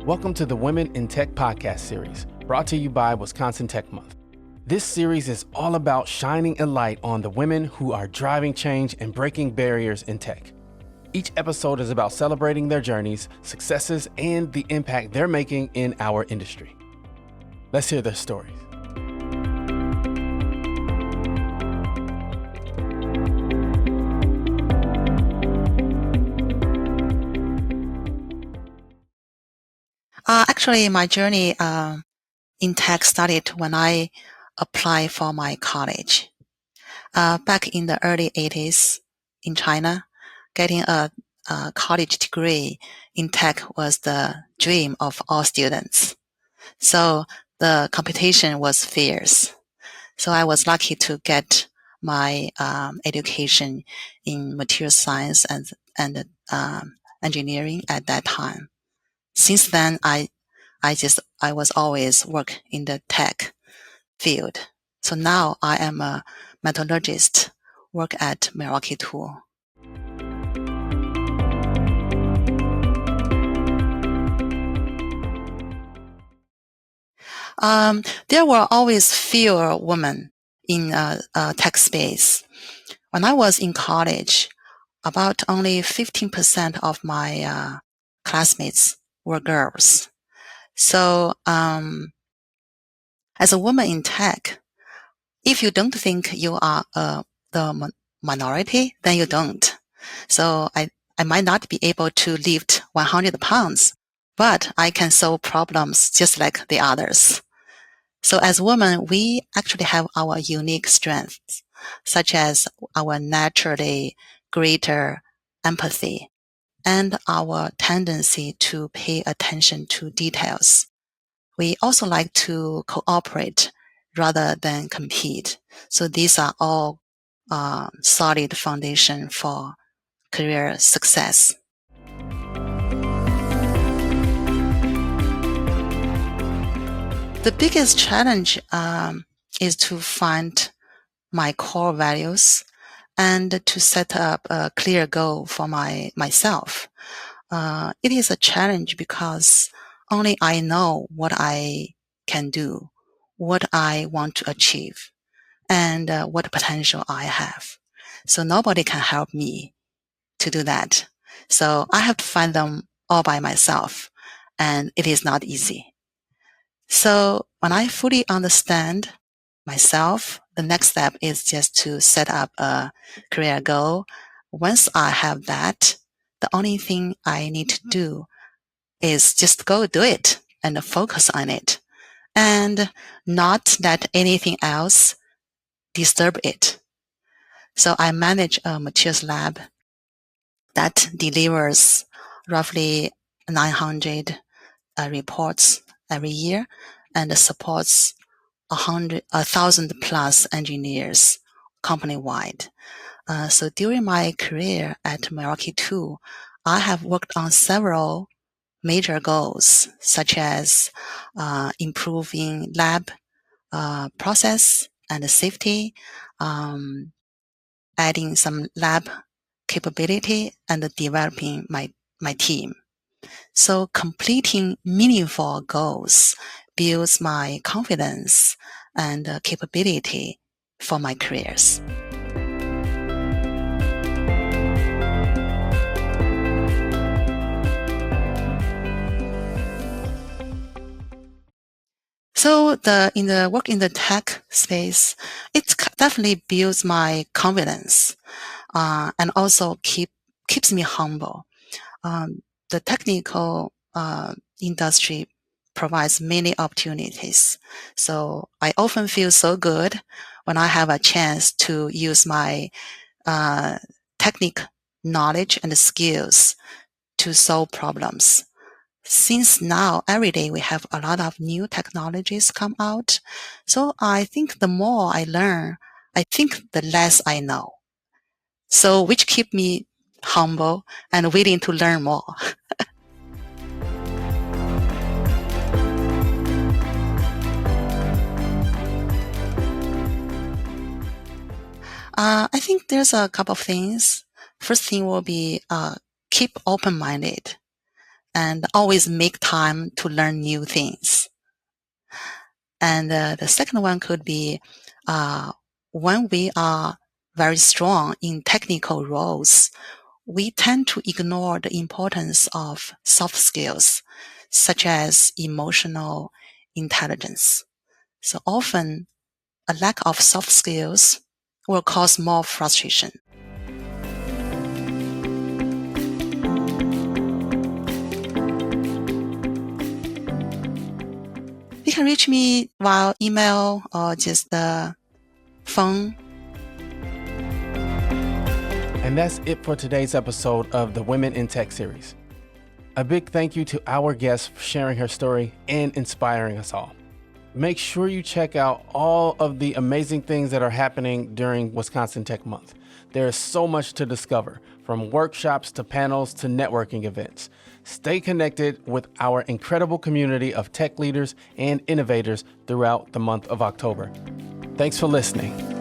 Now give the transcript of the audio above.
Welcome to the Women in Tech podcast series, brought to you by Wisconsin Tech Month. This series is all about shining a light on the women who are driving change and breaking barriers in tech. Each episode is about celebrating their journeys, successes, and the impact they're making in our industry. Let's hear their stories. Actually, my journey in tech started when I applied for my college. Back in the early 80s in China, getting a college degree in tech was the dream of all students. So the competition was fierce. So I was lucky to get my education in material science and engineering at that time. Since then, I was always work in the tech field. So now I am a metallurgist, work at Milwaukee Tool. There were always fewer women in tech space. When I was in college, about only 15% of my classmates were girls. So as a woman in tech, if you don't think you are the minority, then you don't. So I might not be able to lift 100 pounds, but I can solve problems just like the others. So as women, we actually have our unique strengths, such as our naturally greater empathy and our tendency to pay attention to details. We also like to cooperate rather than compete. So these are all solid foundation for career success. The biggest challenge is to find my core values and to set up a clear goal for myself. It is a challenge because only I know what I can do, what I want to achieve, and what potential I have. So nobody can help me to do that. So I have to find them all by myself, and it is not easy. So when I fully understand myself, the next step is just to set up a career goal. Once I have that, the only thing I need to do is just go do it and focus on it and not let anything else disturb it. So I manage a materials lab that delivers roughly 900 reports every year and supports 1,000 plus engineers company-wide. So during my career at Milwaukee Tool, I have worked on several major goals, such as improving lab process and safety, adding some lab capability, and developing my team. So completing meaningful goals builds my confidence and capability for my careers. So in the work in the tech space, it definitely builds my confidence and also keeps me humble. The technical industry provides many opportunities. So I often feel so good when I have a chance to use my technical knowledge and skills to solve problems. Since now, every day we have a lot of new technologies come out. So I think the more I learn, I think the less I know. So which keep me humble and willing to learn more. I think there's a couple of things. First thing will be keep open-minded and always make time to learn new things. And the second one could be when we are very strong in technical roles, we tend to ignore the importance of soft skills, such as emotional intelligence. So often, a lack of soft skills will cause more frustration. You can reach me via email or just the phone. And that's it for today's episode of the Women in Tech series. A big thank you to our guest for sharing her story and inspiring us all. Make sure you check out all of the amazing things that are happening during Wisconsin Tech Month. There is so much to discover, from workshops to panels to networking events. Stay connected with our incredible community of tech leaders and innovators throughout the month of October. Thanks for listening.